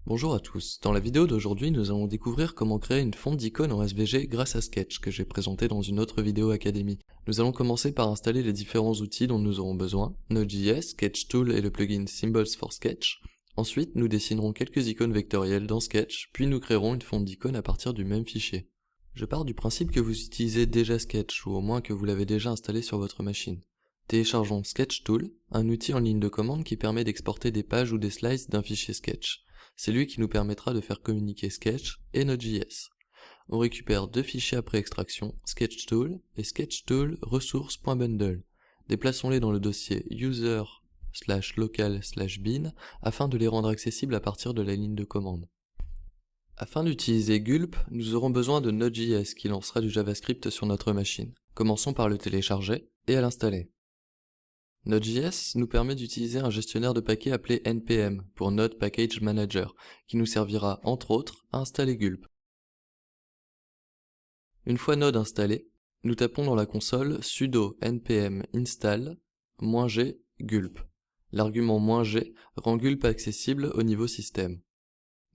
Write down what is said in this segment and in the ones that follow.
Bonjour à tous, dans la vidéo d'aujourd'hui nous allons découvrir comment créer une fonte d'icônes en SVG grâce à Sketch que j'ai présenté dans une autre vidéo Academy. Nous allons commencer par installer les différents outils dont nous aurons besoin, Node.js, Sketch Tool et le plugin Symbols for Sketch. Ensuite nous dessinerons quelques icônes vectorielles dans Sketch, puis nous créerons une fonte d'icônes à partir du même fichier. Je pars du principe que vous utilisez déjà Sketch ou au moins que vous l'avez déjà installé sur votre machine. Téléchargeons Sketch Tool, un outil en ligne de commande qui permet d'exporter des pages ou des slides d'un fichier Sketch. C'est lui qui nous permettra de faire communiquer Sketch et Node.js. On récupère deux fichiers après extraction, SketchTool et SketchTool resource.bundle. Déplaçons-les dans le dossier user/local/bin afin de les rendre accessibles à partir de la ligne de commande. Afin d'utiliser Gulp, nous aurons besoin de Node.js qui lancera du JavaScript sur notre machine. Commençons par le télécharger et à l'installer. Node.js nous permet d'utiliser un gestionnaire de paquets appelé npm pour Node Package Manager, qui nous servira entre autres à installer Gulp. Une fois Node installé, nous tapons dans la console sudo npm install -g gulp. L'argument -g rend Gulp accessible au niveau système.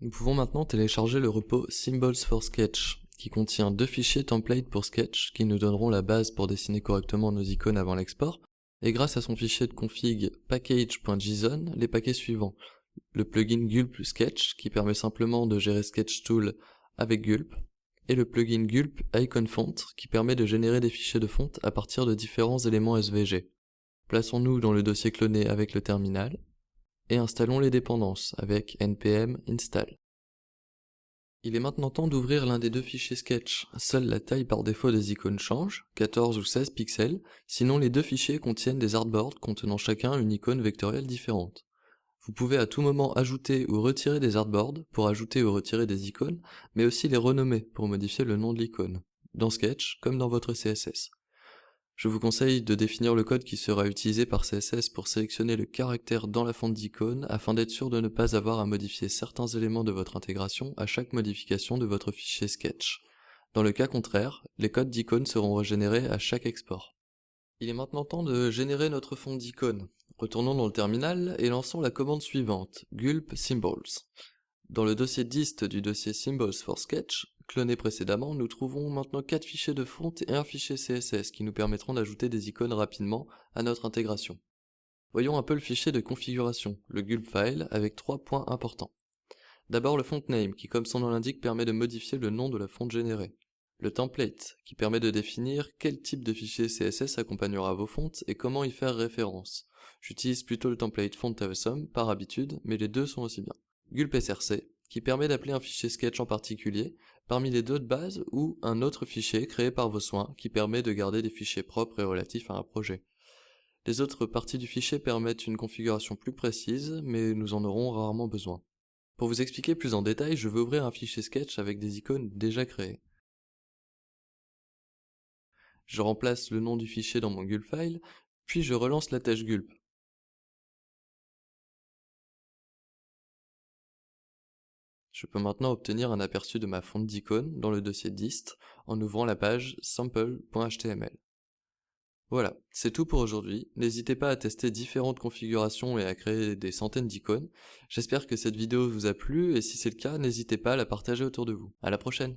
Nous pouvons maintenant télécharger le repo Symbols for Sketch, qui contient deux fichiers template pour Sketch qui nous donneront la base pour dessiner correctement nos icônes avant l'export, et grâce à son fichier de config package.json, les paquets suivants. Le plugin Gulp Sketch, qui permet simplement de gérer SketchTool avec Gulp, et le plugin Gulp Icon Font, qui permet de générer des fichiers de fonte à partir de différents éléments SVG. Plaçons-nous dans le dossier cloné avec le terminal, et installons les dépendances avec npm install. Il est maintenant temps d'ouvrir l'un des deux fichiers Sketch. Seule la taille par défaut des icônes change, 14 ou 16 pixels, sinon les deux fichiers contiennent des artboards contenant chacun une icône vectorielle différente. Vous pouvez à tout moment ajouter ou retirer des artboards pour ajouter ou retirer des icônes, mais aussi les renommer pour modifier le nom de l'icône, dans Sketch comme dans votre CSS. Je vous conseille de définir le code qui sera utilisé par CSS pour sélectionner le caractère dans la fonte d'icône afin d'être sûr de ne pas avoir à modifier certains éléments de votre intégration à chaque modification de votre fichier Sketch. Dans le cas contraire, les codes d'icônes seront régénérés à chaque export. Il est maintenant temps de générer notre fonte d'icône. Retournons dans le terminal et lançons la commande suivante, gulp symbols. Dans le dossier dist du dossier Symbols for Sketch, cloné précédemment, nous trouvons maintenant 4 fichiers de fonte et un fichier CSS qui nous permettront d'ajouter des icônes rapidement à notre intégration. Voyons un peu le fichier de configuration, le gulp file, avec 3 points importants. D'abord le font name qui, comme son nom l'indique, permet de modifier le nom de la fonte générée. Le template qui permet de définir quel type de fichier CSS accompagnera vos fontes et comment y faire référence. J'utilise plutôt le template font awesome par habitude, mais les deux sont aussi bien. Gulp src qui permet d'appeler un fichier Sketch en particulier parmi les deux de base ou un autre fichier créé par vos soins qui permet de garder des fichiers propres et relatifs à un projet. Les autres parties du fichier permettent une configuration plus précise, mais nous en aurons rarement besoin. Pour vous expliquer plus en détail, je vais ouvrir un fichier Sketch avec des icônes déjà créées. Je remplace le nom du fichier dans mon gulp file, puis je relance la tâche gulp. Je peux maintenant obtenir un aperçu de ma fonte d'icône dans le dossier dist en ouvrant la page sample.html. Voilà, c'est tout pour aujourd'hui. N'hésitez pas à tester différentes configurations et à créer des centaines d'icônes. J'espère que cette vidéo vous a plu et si c'est le cas, n'hésitez pas à la partager autour de vous. À la prochaine!